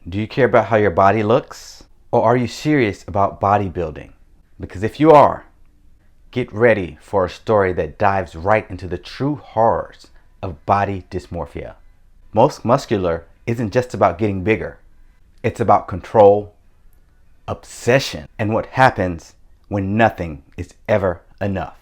Do you care about how your body looks? Or are you serious about bodybuilding? Because if you are, get ready for a story that dives right into the true horrors of body dysmorphia. Most Muscular isn't just about getting bigger. It's about control, obsession, and what happens when nothing is ever enough.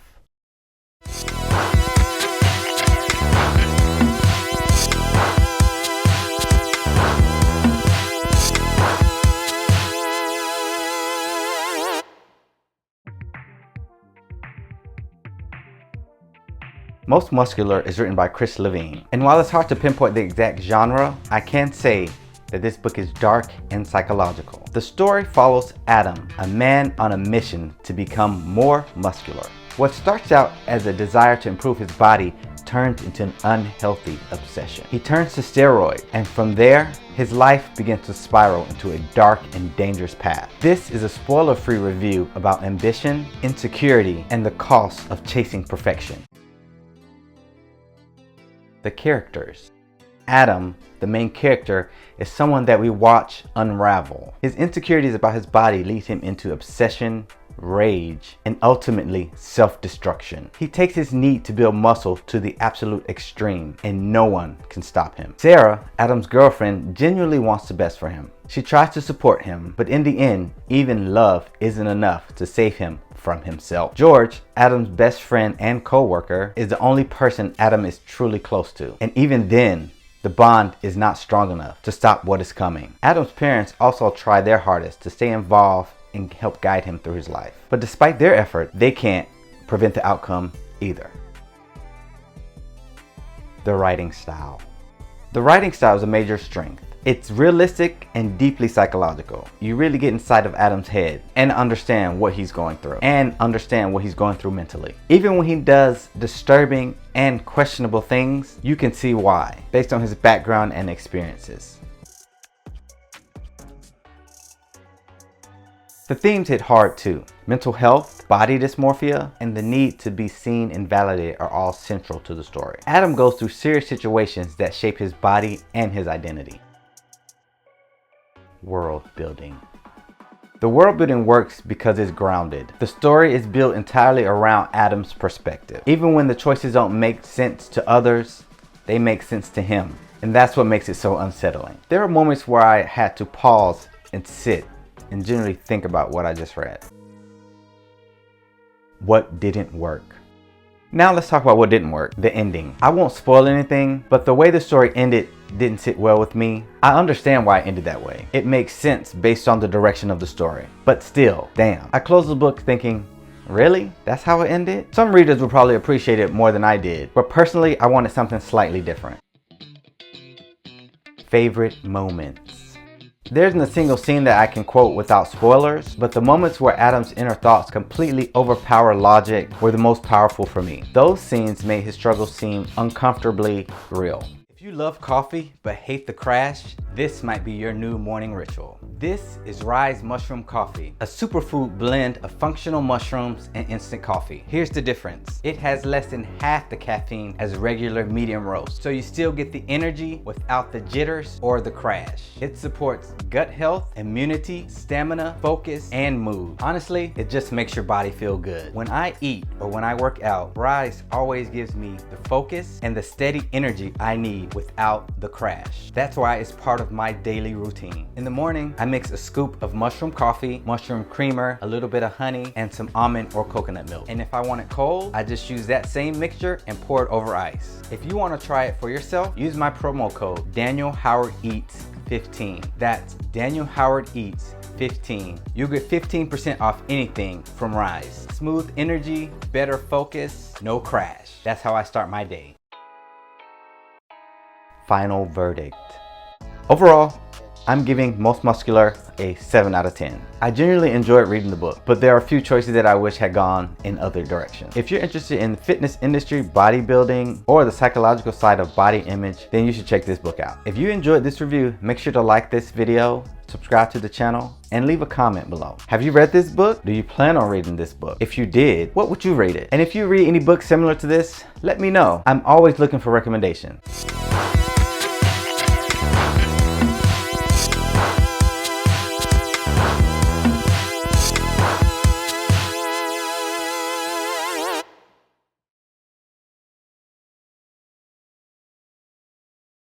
Most Muscular is written by Chris Levine, and while it's hard to pinpoint the exact genre, I can say that this book is dark and psychological. The story follows Adam, a man on a mission to become more muscular. What starts out as a desire to improve his body turns into an unhealthy obsession. He turns to steroids, and from there, his life begins to spiral into a dark and dangerous path. This is a spoiler-free review about ambition, insecurity, and the cost of chasing perfection. The characters. Adam, the main character, is someone that we watch unravel. His insecurities about his body lead him into obsession, rage, and ultimately self-destruction. He takes his need to build muscle to the absolute extreme, and no one can stop him. Sarah, Adam's girlfriend, genuinely wants the best for him. She tries to support him, but in the end, even love isn't enough to save him from himself. George, Adam's best friend and co-worker, is the only person Adam is truly close to. And even then, the bond is not strong enough to stop what is coming. Adam's parents also try their hardest to stay involved and help guide him through his life. But despite their effort, they can't prevent the outcome either. The writing style. The writing style is a major strength. It's realistic and deeply psychological. You really get inside of Adam's head and understand what he's going through mentally. Even when he does disturbing and questionable things, you can see why, based on his background and experiences. The themes hit hard too. Mental health, body dysmorphia, and the need to be seen and validated are all central to the story. Adam goes through serious situations that shape his body and his identity. World building. The world building works because it's grounded. The story is built entirely around Adam's perspective. Even when the choices don't make sense to others, they make sense to him. And that's what makes it so unsettling. There are moments where I had to pause and sit and generally think about what I just read. What didn't work? Now let's talk about what didn't work. The ending. I won't spoil anything, but the way the story ended didn't sit well with me. I understand why it ended that way. It makes sense based on the direction of the story. But still, damn. I closed the book thinking, really? That's how it ended? Some readers would probably appreciate it more than I did, but personally, I wanted something slightly different. Favorite moments. There isn't a single scene that I can quote without spoilers, but the moments where Adam's inner thoughts completely overpower logic were the most powerful for me. Those scenes made his struggle seem uncomfortably real. If you love coffee but hate the crash, this might be your new morning ritual. This is Ryze Mushroom Coffee, a superfood blend of functional mushrooms and instant coffee. Here's the difference. It has less than half the caffeine as regular medium roast, so you still get the energy without the jitters or the crash. It supports gut health, immunity, stamina, focus, and mood. Honestly, it just makes your body feel good. When I eat or when I work out, Ryze always gives me the focus and the steady energy I need without the crash. That's why it's part of my daily routine. In the morning, I mix a scoop of mushroom coffee, mushroom creamer, a little bit of honey, and some almond or coconut milk. And if I want it cold, I just use that same mixture and pour it over ice. If you want to try it for yourself, use my promo code DanielHowardEats15. That's DanielHowardEats15. You'll get 15% off anything from Ryze. Smooth energy, better focus, no crash. That's how I start my day. Final verdict. Overall, I'm giving Most Muscular a 7 out of 10. I genuinely enjoyed reading the book, but there are a few choices that I wish had gone in other directions. If you're interested in the fitness industry, bodybuilding, or the psychological side of body image, then you should check this book out. If you enjoyed this review, make sure to like this video, subscribe to the channel, and leave a comment below. Have you read this book? Do you plan on reading this book? If you did, what would you rate it? And if you read any books similar to this, let me know. I'm always looking for recommendations.